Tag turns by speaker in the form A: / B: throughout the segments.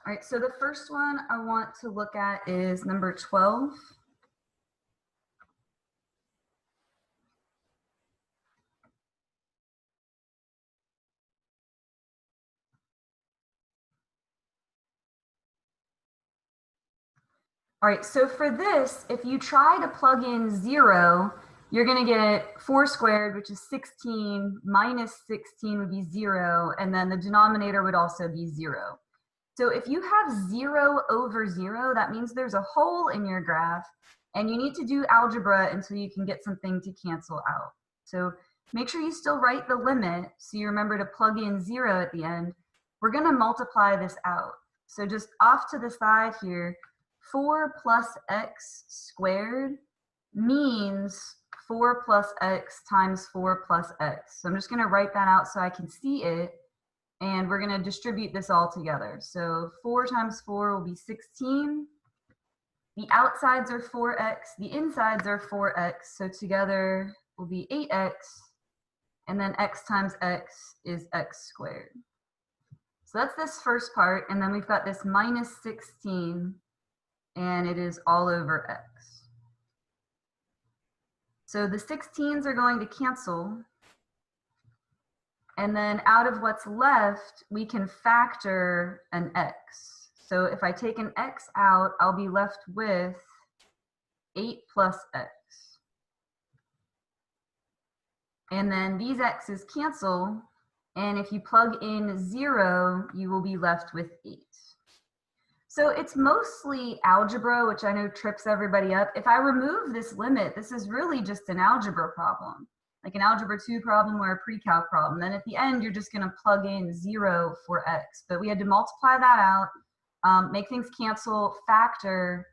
A: All right, so the first one I want to look at is number 12. All right, so for this, if you try to plug in 0, you're going to get 4 squared, which is 16, minus 16 would be 0, and then the denominator would also be 0. So if you have 0 over 0, that means there's a hole in your graph, and you need to do algebra until you can get something to cancel out. So make sure you still write the limit, so you remember to plug in 0 at the end. We're going to multiply this out. So just off to the side here, 4 plus x squared means 4 plus x times 4 plus x. So I'm just going to write that out so I can see it. And we're going to distribute this all together. So 4 times 4 will be 16. The outsides are 4x. The insides are 4x. So together will be 8x. And then x times x is x squared. So that's this first part. And then we've got this minus 16. And it is all over x. So the 16s are going to cancel. And then out of what's left, we can factor an x. So if I take an x out, I'll be left with 8 plus x. And then these x's cancel. And if you plug in 0, you will be left with 8. So it's mostly algebra, which I know trips everybody up. If I remove this limit, this is really just an algebra problem, like an algebra 2 problem or a pre-calc problem. Then at the end, you're just going to plug in 0 for x. But we had to multiply that out, make things cancel, factor,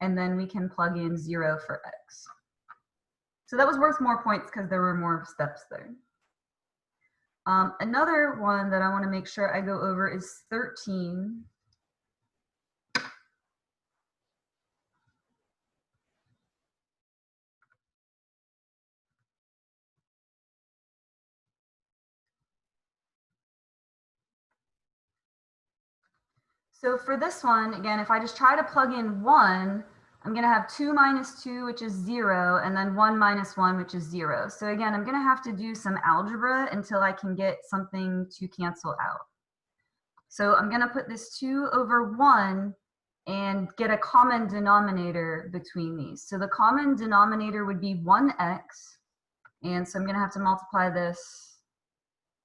A: and then we can plug in 0 for x. So that was worth more points because there were more steps there. Another one that I want to make sure I go over is 13. So for this one, again, if I just try to plug in 1, I'm going to have 2 minus 2, which is 0, and then 1 minus 1, which is 0. So again, I'm going to have to do some algebra until I can get something to cancel out. So I'm going to put this 2 over 1 and get a common denominator between these. So the common denominator would be 1x, and so I'm going to have to multiply this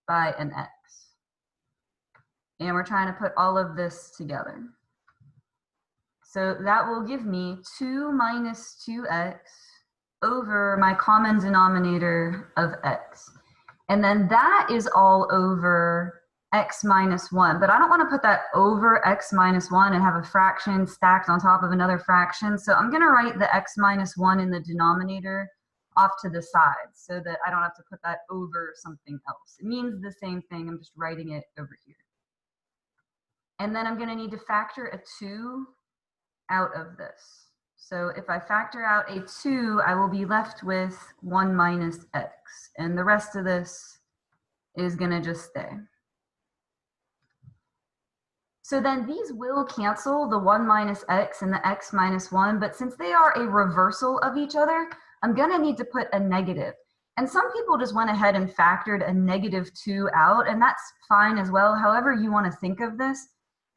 A: by an x. And we're trying to put all of this together. So that will give me 2 minus 2x over my common denominator of x. And then that is all over x minus 1. But I don't want to put that over x minus 1 and have a fraction stacked on top of another fraction. So I'm going to write the x minus 1 in the denominator off to the side so that I don't have to put that over something else. It means the same thing. I'm just writing it over here. And then I'm going to need to factor a 2 out of this. So if I factor out a 2, I will be left with 1 minus x. And the rest of this is going to just stay. So then these will cancel, the 1 minus x and the x minus 1. But since they are a reversal of each other, I'm going to need to put a negative. And some people just went ahead and factored a negative 2 out. And that's fine as well, however you want to think of this.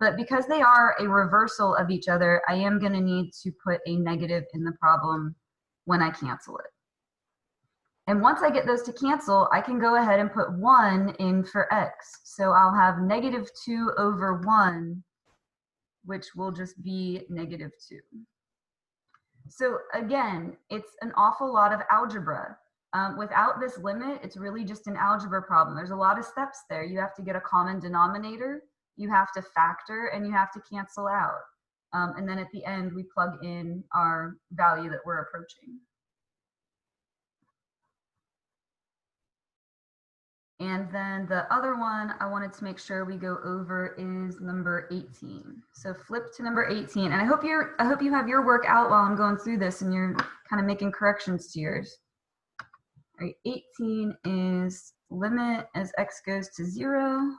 A: But because they are a reversal of each other, I am going to need to put a negative in the problem when I cancel it. And once I get those to cancel, I can go ahead and put 1 in for x. So I'll have negative 2 over 1, which will just be negative 2. So again, it's an awful lot of algebra. Without this limit, it's really just an algebra problem. There's a lot of steps there. You have to get a common denominator. You have to factor, and you have to cancel out. And then at the end, we plug in our value that we're approaching. And then the other one I wanted to make sure we go over is number 18. So flip to number 18. And I hope you have your work out while I'm going through this and you're kind of making corrections to yours. All right, 18 is limit as x goes to 0.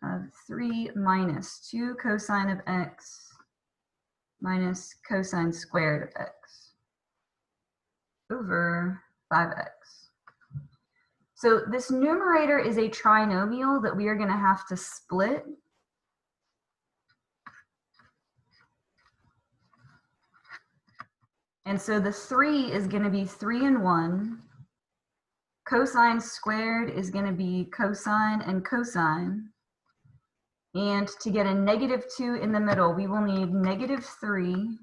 A: of 3 minus 2 cosine of x minus cosine squared of x over 5x. So this numerator is a trinomial that we are going to have to split. And so the 3 is going to be 3 and 1. Cosine squared is going to be cosine and cosine. And to get a -2 in the middle, we will need -3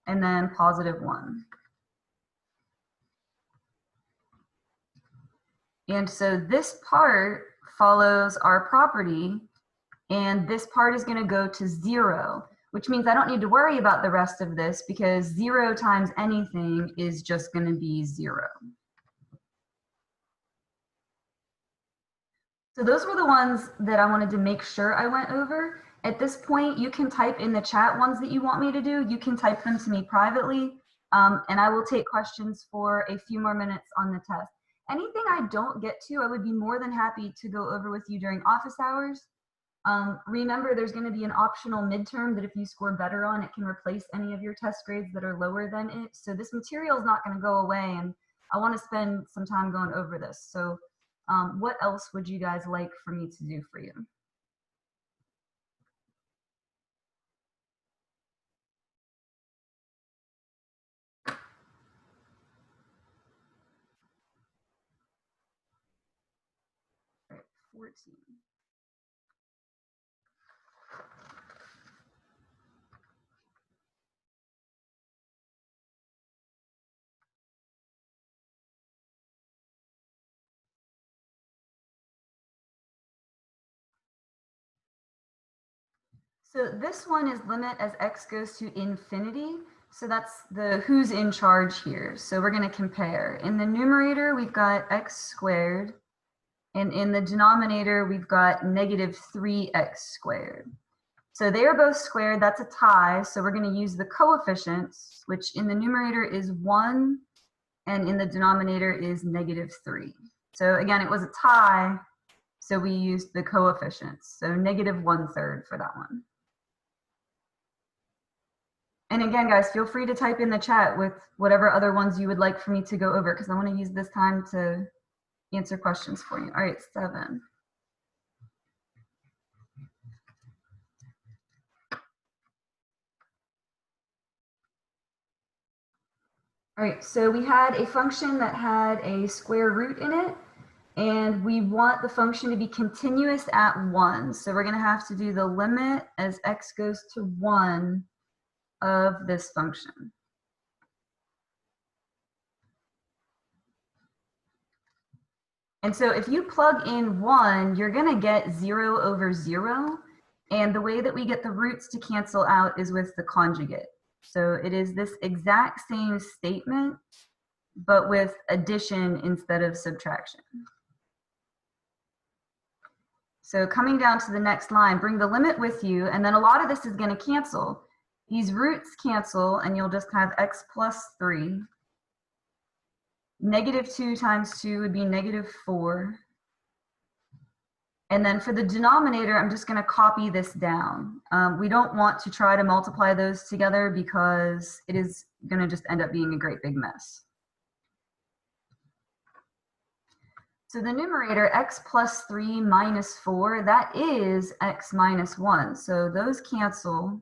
A: and then +1. And so this part follows our property, and this part is going to go to 0, which means I don't need to worry about the rest of this because 0 times anything is just going to be 0. So those were the ones that I wanted to make sure I went over. At this point, you can type in the chat ones that you want me to do. You can type them to me privately, and I will take questions for a few more minutes on the test. Anything I don't get to, I would be more than happy to go over with you during office hours. Remember, there's going to be an optional midterm that if you score better on, it can replace any of your test grades that are lower than it. So this material is not going to go away, and I want to spend some time going over this. So what else would you guys like for me to do for you? All right, 14. So this one is limit as x goes to infinity. So that's the who's in charge here. So we're going to compare. In the numerator, we've got x squared. And in the denominator, we've got -3x squared. So they are both squared. That's a tie. So we're going to use the coefficients, which in the numerator is 1, and in the denominator is -3. So again, it was a tie. So we used the coefficients. So -1/3 for that one. And again, guys, feel free to type in the chat with whatever other ones you would like for me to go over, because I want to use this time to answer questions for you. All right, 7. All right, so we had a function that had a square root in it, and we want the function to be continuous at 1. So we're going to have to do the limit as x goes to 1 of this function. And so if you plug in 1, you're going to get 0 over 0. And the way that we get the roots to cancel out is with the conjugate. So it is this exact same statement, but with addition instead of subtraction. So coming down to the next line, bring the limit with you, and then a lot of this is going to cancel. These roots cancel, and you'll just have x plus 3. -2 times 2 would be -4. And then for the denominator, I'm just going to copy this down. We don't want to try to multiply those together because it is going to just end up being a great big mess. So the numerator, x plus 3 minus 4, that is x minus 1. So those cancel.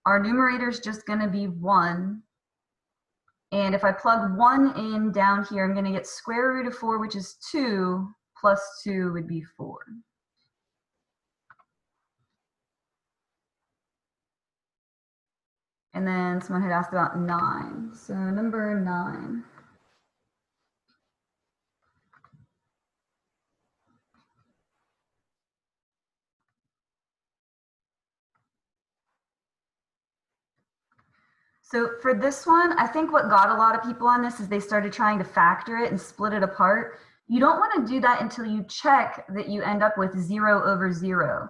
A: Our numerator is just going to be 1. And if I plug 1 in down here, I'm going to get square root of 4, which is 2, plus 2 would be 4. And then someone had asked about 9. So number 9. So for this one, I think what got a lot of people on this is they started trying to factor it and split it apart. You don't want to do that until you check that you end up with 0 over 0,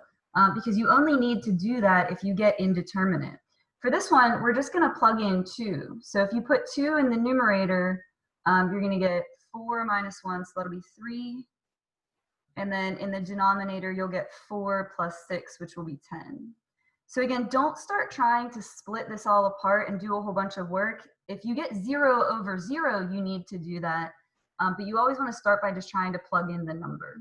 A: because you only need to do that if you get indeterminate. For this one, we're just going to plug in 2. So if you put 2 in the numerator, you're going to get 4 minus 1, so that'll be 3. And then in the denominator, you'll get 4 plus 6, which will be 10. So again, don't start trying to split this all apart and do a whole bunch of work. If you get 0 over 0, you need to do that. But you always want to start by just trying to plug in the number.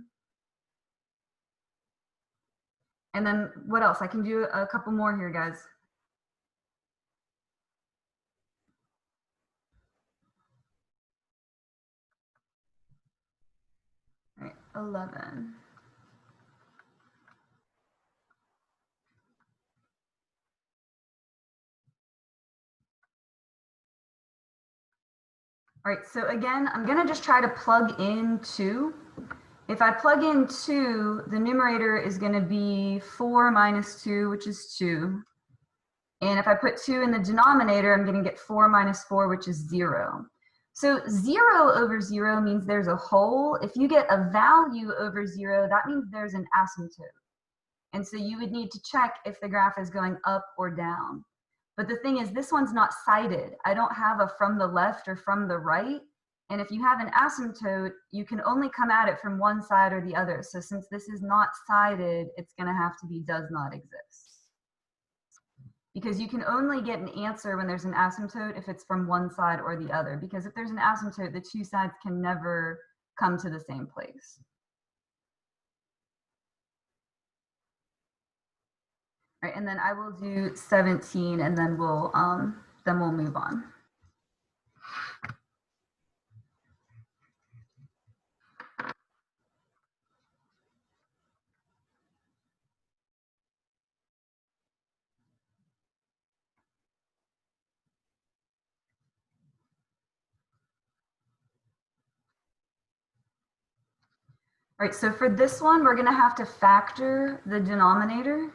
A: And then what else? I can do a couple more here, guys. All right, 11. All right, so again, I'm gonna just try to plug in 2. If I plug in 2, the numerator is gonna be 4 minus 2, which is 2. And if I put 2 in the denominator, I'm gonna get 4 minus 4, which is 0. So 0 over 0 means there's a whole. If you get a value over 0, that means there's an asymptote. And so you would need to check if the graph is going up or down. But the thing is, this one's not sided. I don't have a from the left or from the right. And if you have an asymptote, you can only come at it from one side or the other. So since this is not sided, it's gonna have to be does not exist. Because you can only get an answer when there's an asymptote if it's from one side or the other. Because if there's an asymptote, the two sides can never come to the same place. All right, and then I will do 17, and then we'll move on. All right, so for this one, we're gonna have to factor the denominator.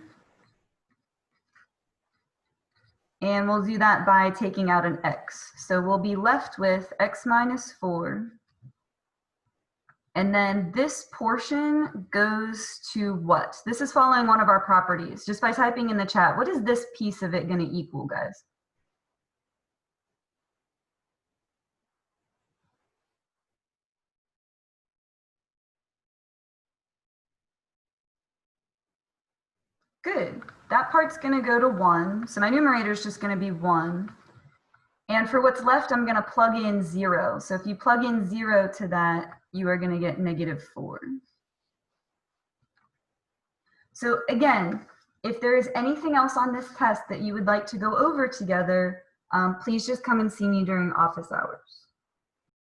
A: And we'll do that by taking out an x. So we'll be left with x minus 4. And then this portion goes to what? This is following one of our properties. Just by typing in the chat, what is this piece of it gonna equal, guys? Good. That part's gonna go to 1. So my numerator is just gonna be 1. And for what's left, I'm gonna plug in 0. So if you plug in 0 to that, you are gonna get -4. So again, if there is anything else on this test that you would like to go over together, please just come and see me during office hours.